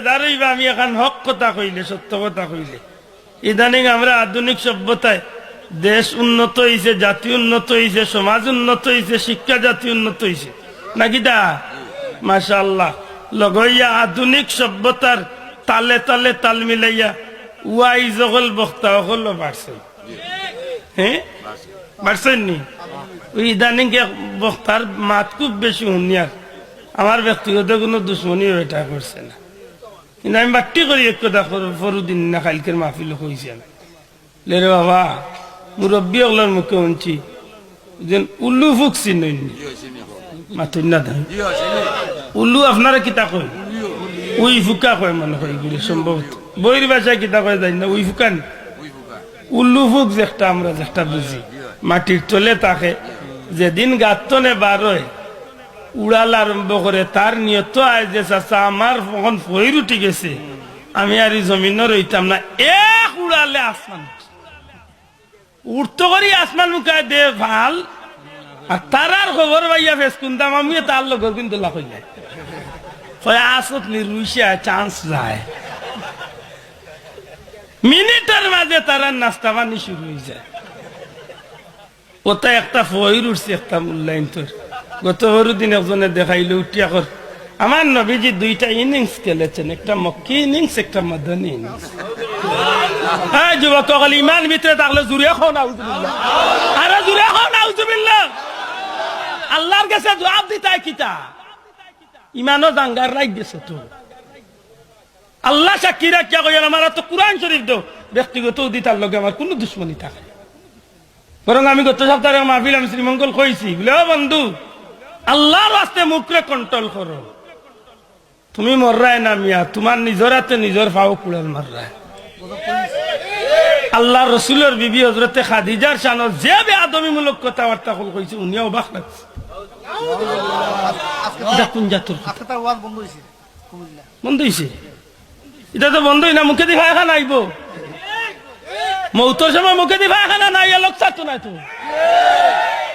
বেজার হইবা আমি এখন হক কথা কইলে, সত্য কথা কইলে। ইদানিং আমরা আধুনিক সভ্যতায় দেশ উন্নত হইছে, জাতি উন্নত হইছে, সমাজ উন্নত হইছে, শিক্ষা জাতি উন্নত হইছে নাকি দা? মাশাআল্লাহ। লগইয়া আধুনিক সভ্যতার তালে তালে তাল মিলাইয়া ওয়াইজ হল বক্তা হল বাড়ছে। হ্যাঁ বাড়ছেন নি? ওই ইদানিং বক্তার মাত খুব বেশি হুনিয়ার। আমার ব্যক্তিগত কোনো দুশ্মনী এটা করছে না, কিন্তু আমি বাট্টি করি এক কথা ফরুদিন না কালকের মাহফিল কইছেন লেরে বাবা মুরব্বী ওগুলোর মুখে শুনছি যেন উল্লু ফুকছি নইনি মাথুর না দেন উল্লু আপনারা কিতা কয়? উই ফুকা কয় মনে হয় এগুলি সম্ভবত বইয়ের ভাষায় কিতা কয় জানি না। উই ফুকান উল্লু ফুক যেটা আমরা যেটা বুঝি মাটির তলে থাকে, যেদিন গাতনে বার হয় উড়াল আরম্ভ করে তার নিয়ত আয় যে চাচা আমার কখন ফইর উঠি গেছে, আমি আর এই জমিন রইতাম না, এক উড়ালে আসমান উঠতো করি আসমান মুখায় দে ভাল। আর তার আর খবর পাইয়া ফেস কুন্দাম আমি তার লগর কিন্তু লাখ যায় আসত নির্বিষা চান্স যায়, মিনিটের মাঝে তারা নাস্তা পানি শুরু হয়ে যায়। ওটা একটা ফইর উঠছে একটা মূল্যায়ন তোর। গত দিন একজনে দেখাইলো উঠিয়া কর আমার নবীজি দুইটা ইনিংস খেলেছেন, একটা মক্কি ইনিংস একটা মাদানী ইনিংস। হ্যাঁ যুবক ইমান ভিতরে থাকলে জুড়ে খাও নাউজুবিল্লাহ, আরে জুড়ে খাও নাউজুবিল্লাহ। আল্লাহর কাছে জবাব দিতাই কিতা? ইমানও জাঙ্গার রাখ গেছে তো। আল্লাহ সাক্ষী রাখিয়া কইল আমার তো কুরআন শরীফ দাও, ব্যক্তিগত দিতার লগে আমার কোনো দুশ্মনী থাকে। বরং আমি গত সপ্তাহে মাহফিল আমি শ্রীমঙ্গল কইছি বলে ও বন্ধু আল্লাহর রাস্তে মুখরে কন্ট্রোল করো। তুমি মররায় না মিয়া, তোমার নিজের হাতে নিজের ফাও কুড়াল মাররায়। আল্লাহ রসুলের বিবি হজরতে খাদিজার শানত যে বেআদবিমূলক কথাবার্তা কইছে উনিও অবাক লাগছে। বন্ধ হইছে? এটা তো বন্ধই না, মুখে দিভা এখন আইব মৌতর সময় মুখে দিভা এখন নাই লোক চাতো নাই তো।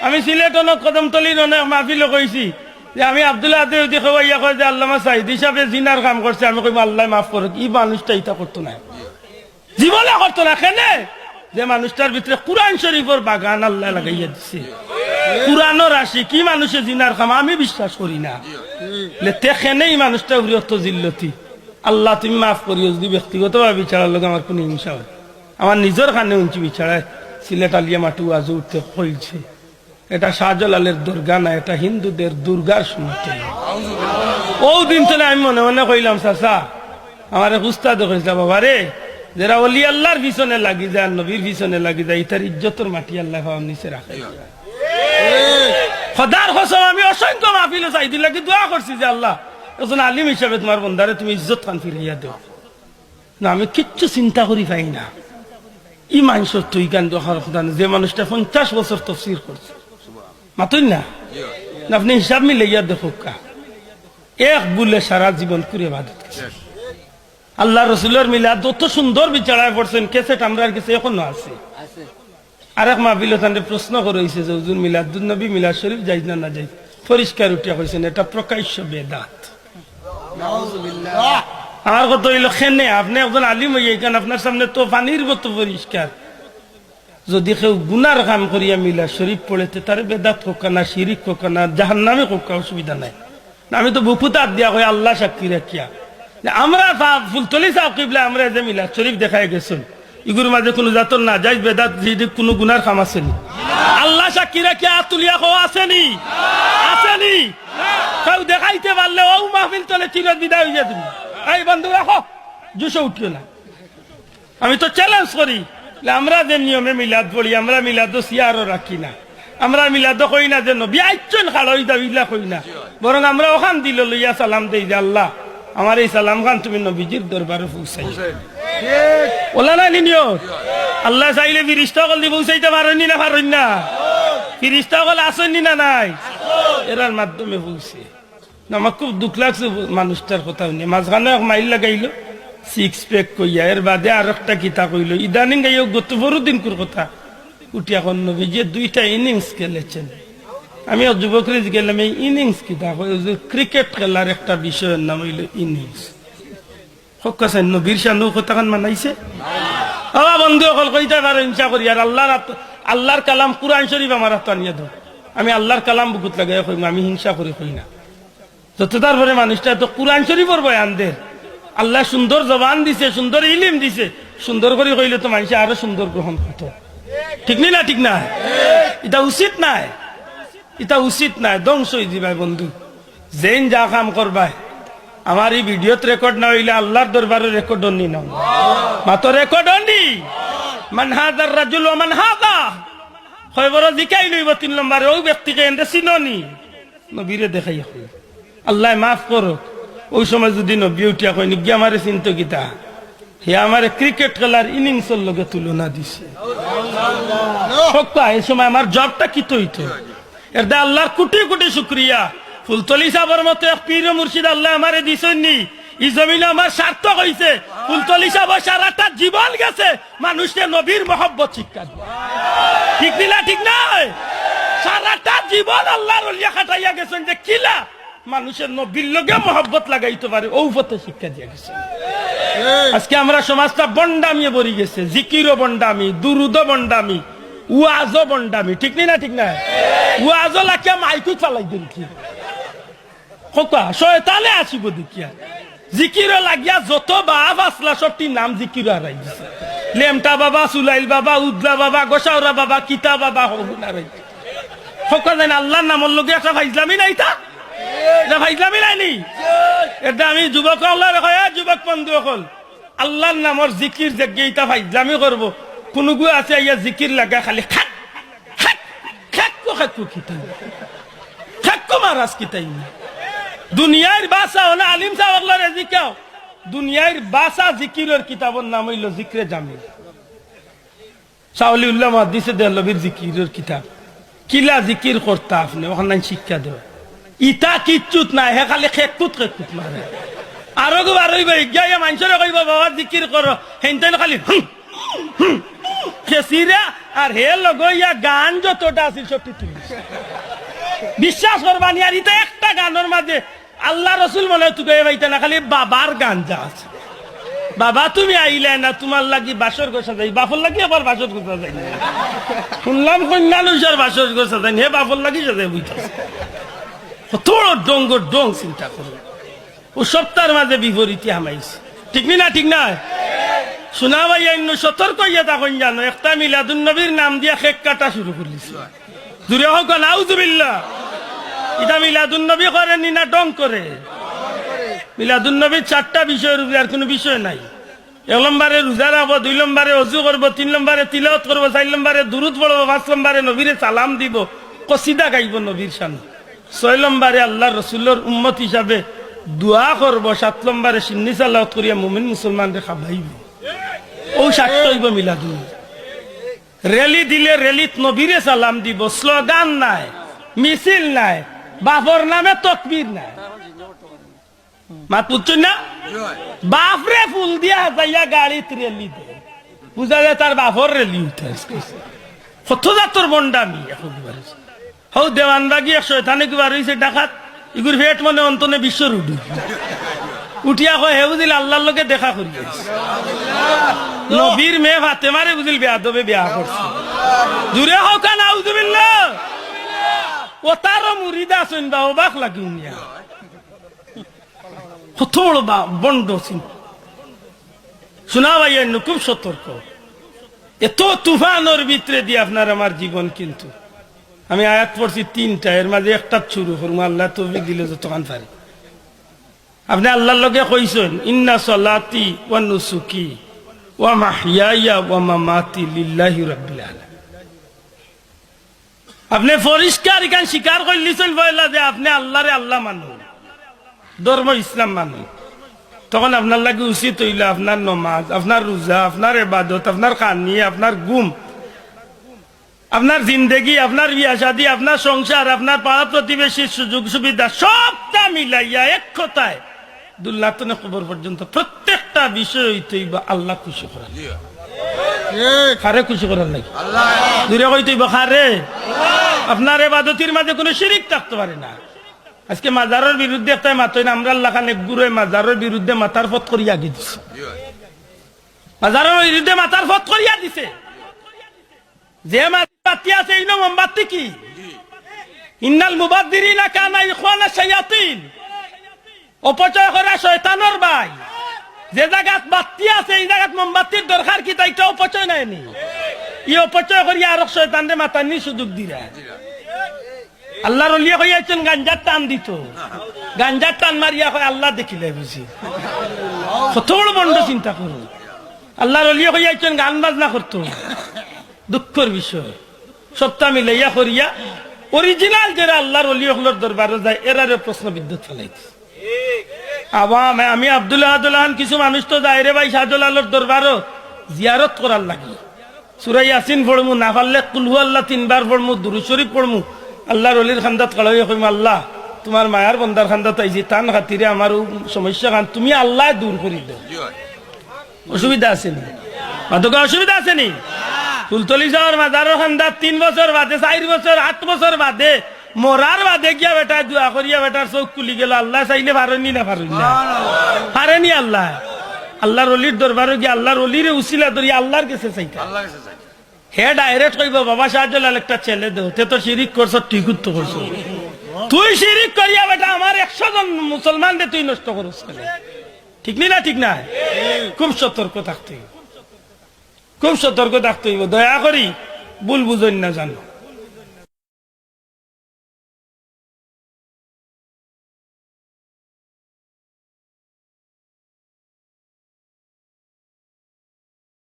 আমি সিলেটন কদমতলির অনেক মাহফিল কইছি যে আমি আব্দুল্লাহ দেউদি খাওয়াইয়া কয় যে আল্লামা সাইদ হিসাবে জিনার কাম করছে, আমি কইব আল্লাহ মাফ করো। এই মানুষটা ইটা করতো না, জীবনে করতো না। কেনে? যে মানুষটার ভিতরে কুরআন শরীফের বাগান আল্লাহ লাগাইয়া দিছে, কুরআনের রাশি। কি মানুষে জিনার কাম আমি বিশ্বাস করি না। তেখেনে এই মানুষটা বৃহত্ত জিল্লতি। আল্লাহ তুমি মাফ করিও যদি ব্যক্তিগতভাবে বিচারার লোক আমার কোনো হিংসা হয়। আমার নিজের কানে উঞ্চি বিচারায় সিলেট আলিয়া মাটু আজ উঠতে হয়েছে। এটা শাহজালালের দুর্গা না, এটা হিন্দুদের দুর্গার শুনতে। ও দিন তো আমি মনে মনে কইলাম চাচা আমার উস্তাদ কইছিলাম বাবা রে, যারা অলি আল্লাহর পিছনে লাগি যায় নবীর পিছনে লাগি যায় ইতার ইজ্জতর মাটি আল্লাহ পাওয়ার নিচে রাখে। খোদার কসম আমি অসংখ্য মাহফিলে চাইদি লাগি দোয়া করছি যে আল্লাহ একজন আলিম হিসাবে তোমার বন্ধারে তুমি ইজ্জত খান ফিরাইয়া দেও না। আমি কিচ্ছু চিন্তা করি পাই না ই মানুষের তুই গান দেখার কথা যে মানুষটা 50 বছর তফসির করছে মাতুন না। আপনি হিসাব মিলাইয়া দেখো কা এক বুলে সারা জীবন করে বাদত আল্লাহ রসুলের মিলাদ যত সুন্দর বিচারায় পড়ছেন কেসেট আমরা কাছে এখনো আছে। আর এক মাহফিল প্রশ্ন করেছে যে হুজুর মিলাদুন নবী মিলাদ শরীফ যাই না না যাই, পরিষ্কার উঠিয়া কইছেন এটা প্রকাশ্য বেদাত। আমার কথা হইল খেনে আপনি একজন আলিম হইয়া কেন আপনার সামনে তো পানির মতো পরিষ্কার। যদি কেউ গুনার কাম করিয়া মিলাদ শরীফ পড়েতে তার বেদাত হোক না, শিরিক হোক না, জাহান্নামে হোক, অসুবিধা নাই। আমি তো বুকুতার দিয়া কই আল্লাহ সাক্ষী রাখিয়া আমরা ফুলতলি সাহেব কিবলা আমরা যে মিলাদ শরীফ দেখাই গেছেন ইগুর মাঝে কোনো জাতর না যাই বেদাত কোনো গুনার কাম আসেনি। আল্লাহ সাক্ষী রাখিয়া তুলিয়া খাওয়া আসেনি, আসেনি। কেউ দেখাইতে পারলে ও মাহফিল তলে চিরত বিদায় হইয়া তুমি এই বন্ধু রাখো জুসে উঠিও না। আমি তো চ্যালেঞ্জ করি আমরা যে নিয়মে মিলাদ পড়ি আমরা মিলাদ সিয়ারও রাখি না, আমরা মিলাদ কই না যে নবী আইছেন খাড়ই দাবিলা কই না, বরং আমরা ওখান দিল লইয়া সালাম দেই যে আল্লাহ আমার এই সালাম খান তুমি নবীজির দরবারে পৌঁছাই ওলা না নিও। আল্লাহ চাইলে ফিরিস্তা কল দিয়ে পৌঁছাইতে পারেননি না পারেন না? ফিরিস্তা কল আসেননি না নাই? এরার মাধ্যমে পৌঁছে। আমার খুব দুঃখ লাগছে মানুষটার কথা শুনে। মাঝখানে মাইল লাগাইলো 6 প্যাক কইয়া, এর বাদে আর একটা কিতা কইলো ইদানিং গাইও গত বড়দিন কোর কথা উঠিয়া এখন নবীজি 2টা ইনিংস খেলেছেন। আমি যুবকরে গেলাম এই ইনিংস কিতা? ক্রিকেট খেলার একটা বিষয়ের নাম হইল ইনিংস। সকাছেন নবীর শানু কথাখান মানাইছে বাবা বন্ধু অকল কইতে পারো হিংসা করি আর আল্লাহর কালাম কুরআন শরীফ আমার হাতে আনিয়ে দাও আমি আল্লাহর কালাম বুকুত লাগাই কইম আমি হিংসা করে কই না যত তারপরে মানুষটা তো কুরআন শরীফর বয়ান দেয় আল্লাহ সুন্দর জবান দিছে সুন্দর ইলিম দিছে সুন্দর করে কইলে তো মানুষ আরো সুন্দর গ্রহণ করতো ঠিক নি না ঠিক না এটা উচিত নাই এটা উচিত নাই ধ্বংস হয়ে যাবে বন্ধু যেন যা কাম করবাই আমার এই ভিডিওত রেকর্ড না হইলে আল্লাহর দরবারে রেকর্ড নি না মাত্র রেকর্ড নি মান হাদার রাজুল ওয়া মান হাদা খয়বর জিকাই লইব 3 নম্বরে ওই ব্যক্তিকে এন্ড চিননি নবীরে দেখাই হই আল্লাহ মাফ করো ওই সময় যদি নবী উঠিয়া কই নিগি আমারে চিন্ত কিতা হে আমারে ক্রিকেট খেলার ইনিংসের লগে তুলনা দিছে এই সময় আমার জবটা কি হইতো এর দা আল্লাহর কোটি কোটি শুকরিয়া ফুলতলি সাহেবের মতো এক পীর মুর্শিদ আল্লাহ আমারে দিছেননি এই জমিনে আমার সার্থক হইছে ফুলতলি সাহেব সারাটা জীবন গেছে মানুষকে নবীর মহব্বত শিক্ষা ঠিক না ঠিক না সারাটা জীবন আল্লাহর ওলিয়া খাটাইয়া গেছেন যে কিলা মানুষের নবীর লগে মহব্বত লাগাইতে পারে ও পথে শিক্ষা দিয়ে গেছে আজকে আমরা সমাজটা বন্ডামি ভরি গেছে জিকিরও বন্ডামি দুরুদও বন্ডামি ওয়াজও বন্ডামি ঠিক না ঠিক না ওয়াজও লাখিয়া মাইকু চালাই দিন কি খোকা শয়তানে আসিব দেখিয়া জিকিরও লাগিয়া যত বাপ আসলা সবটি নাম জিকির হারাই দিছে লেমটা বাবা সুলাইল বাবা উদ্লা বাবা গোসাউরা বাবা কিতা বাবা হগুন হারাই খোকা জান আল্লাহর নামের লগে একটা ফাইজলামি নাই তা এটা ফাইজলামি নাইনি এটা আমি যুবক যুবক বন্ধু হল আল্লাহর নামর জিকির যে গেইটা ফাইজলামি করবো কোন গু আছে ইয়া জিকির লাগা খালি খাক খাক খাক্কু খাক্কু কিতাই খাক্কু মারাস কিতাই দুনিয়ার ভাষা হলো আলিম সাহেব আল্লাহর জিকাও দুনিয়ার ভাষা জিকিরের কিতাবের নাম হইল জিকরে জামিল সাউলিউল্লাহ মুহাদ্দিসে দেহলভির জিকিরের কিতাব কিলা জিকির করতা আপনি ওখানে শিক্ষা দেয় ইটা কিচ্ছুত নাই হে খালি খেকুত মারে আরো আর গিয়া মানুষের কইব বাবা জিকির করো হেনতেন খালি খেসিরা আর হে লগইয়া গান যতটা আছিল সবটি তুলি বিশ্বাস করবানি আর ইটা একটা গানের মাঝে আল্লাহ রসুল মনে তুকে ভাইতে না খালি বাবার গান যা আছে বাবা তুমি আইলে না তোমার লাগি বাসর গোসা যাই বাপর লাগি আবার বাসর গোসা যাই শুনলাম কন্যা লুসার বাসর গোসা যাই হে বাপর লাগি সাজাই বুঝতেছে তোর ডঙ্গর ডং চিন্তা করো ও সপ্তাহের মাঝে বিপরীতে হামাইছে ঠিক না ঠিক না শোনা ভাই সতর্ক ইয়ে তখন জানো একটা মিলাদুন নবীর নাম দিয়া খেক কাটা শুরু করলিছে দূরে হোক নাউজুবিল্লাহ এটা মিলাদুন নবী করেনি না ডং করে মিলাদুন নবীর 4টা বিষয়ের উপরে আর কোনো বিষয় নাই 1 নম্বরে রোজা রাখবো 2 নম্বরে ওযু করবো 3 নম্বরে তিলাওয়াত করবো 4 নম্বরে দুরুদ পড়বো 5 নম্বরে নবীরে সালাম দিব কসিদা গাইব নবীর শান 6 নম্বরে আল্লাহ রসুলের উম্মত হিসাবে দোয়া করবো 7 নম্বরে সিন্নি সালাওয়াত করিয়া মুমিন মুসলমানদের খাবাইব ও 7টা হইব মিলাদুন রেলি দিলে রেলিত নবীরে সালাম দিব স্লোগান নাই মিছিল নাই বাপর নামে তকবীর নাই মাত বুঝছেন না বাপরে ফুল দিয়া যাইয়া গাড়িত রেলি দে বুঝা যায় তার বাপর রেলি উঠে কত জাতর বন্ডামি এখন হৌ দেওয়ানবাগি এক শয়তানে কিবা রয়েছে ডাকাত ইগুর ভেট মনে অন্তনে বিশ্বর উঠি উঠিয়া কয় হে বুঝিল আল্লাহর লগে দেখা করি নবীর মেয়ে ভাতে মারে বুঝিল বেয়াদবে বিয়া করছে জুড়ে হোক নাউজুবিল্লাহ ও তারও মুরিদা আছেন বা অবাক লাগি উনিয়া কত বড় বন্ড শোনা ভাই খুব সতর্ক এত তুফানোর ভিতরে দিয়ে আপনার আমার জীবন কিন্তু আমি আয়াত পড়ছি 3টা এর মাঝে একটা শুরু করবো আল্লাহ তৌফিক দিলে যতক্ষণ পারি আপনি আল্লাহর লগে কইছেন ইন্না সলাতি ওয়া নুসুকি ওয়া মাহইয়া ওয়া মামাতি লিল্লাহি রাব্বিল আলামিন আপনি পরিষ্কার এখান স্বীকার করলিছেন বইলা যে আপনি আল্লাহরে আল্লাহ মানুন ধর্ম ইসলাম মানুন তখন আপনার লাগে উচিত হইল আপনার নমাজ আপনার রোজা আপনার ইবাদত আপনার কানি আপনার গুম আপনার জিন্দেগি আপনার বিয়া শাদী আপনার সংসার আপনার পাড়া প্রতিবেশীর সুযোগ সুবিধা সবটা মিলাইয়া এক কথায় দুল্লাতনে খবর পর্যন্ত প্রত্যেকটা বিষয় হইতেই আল্লাহ খুশি করা খারে খুশি করার লাগে দূরে হইতেই খারে আপনার ইবাদতের মাঝে কোনো শিরিক থাকতে পারে না আজকে মাজারের বিরুদ্ধে একটা মাতই না, আমরা আল্লাহ খানে গুরু মাজারের বিরুদ্ধে মাথার ফত করিয়া দিছে, মাজারের বিরুদ্ধে মাথার ফত করিয়া দিছে। যে মোমবাতি আছে এই মোমবাতি কি? ইন্নাল মুবাদ্দিরিনা কানা ইখওয়ানা শায়াতিন, অপচয় করা শয়তানের ভাই। যে জায়গাত বাতি আছে এই জায়গাত মোমবাতির দরকার কি? তাইটা অপচয় নাই নি? ই অপচয় করিয়া আর শয়তানরে মাতানি সুযোগ দিরা। আল্লাহর ওলিয়া হইয়াছেন গাঞ্জার টান দিত, গাঞ্জার টান মারিয়া হয় আল্লাহ দেখিলে বুঝি। কত বড় বন্ড চিন্তা করুন। আল্লাহর ওলিয়া হইয়াছেন গান বাজনা করতো, দুঃখের বিষয়। সপ্তাহ মিলাইয়া করিয়া অরিজিনাল যারা আল্লাহর ওলিয়াগুলোর দরবারে যায় এরারে প্রশ্ন বিদ্যুৎ ফেলাইছে। আমি আব্দুল্লাহ কিছু মানুষ তো যায় রে ভাই শাহজালালের দরবারও জিয়ারত করার লাগে। সূরা ইয়াসিন পড়মু, না পারলে কুল হু আল্লাহ 3 বার পড়মু, দুরূদ শরীফ পড়মু। আল্লাহর ওলির খান্দাত কলাইয়া কইম, আল্লাহ তোমার মায়ার বন্দার খান্দাত আইছি, তান খাতিরে আমার সমস্যা খান তুমি আল্লাহ দূর করি দাও। অসুবিধা আছে নি? মাদকা অসুবিধা আছে নি? ফুলতলি যাওয়ার মাজারের খান্দাত 3 বছর বাদে, 4 বছর 8 বছর বাদে মরার বাদে গিয়া বেটা দোয়া করিয়া বেটার চোখ খুলি গেল। আল্লাহ চাইলে পারেনি না পারেনি না? পারেনি আল্লাহ। আল্লাহর ওলির দরবারে গিয়ে আল্লাহর ওলির উসিলা ধরিয়া আল্লাহর কাছে চাইতা। হে ডাইরেক্ট কইব, বাবা শাহজালাল একটা ছেলে দেও, তে তো শিরিক করছ, ঠিক তো করছ। তুই শিরিক করিয়া বেটা আমার 100 জন মুসলমান দে তুই নষ্ট করছ, ঠিক না? ঠিক না? খুব সতর্ক থাকতে হইব, খুব সতর্ক থাকতে হইব। দয়া করি ভুল বুঝন না জানো।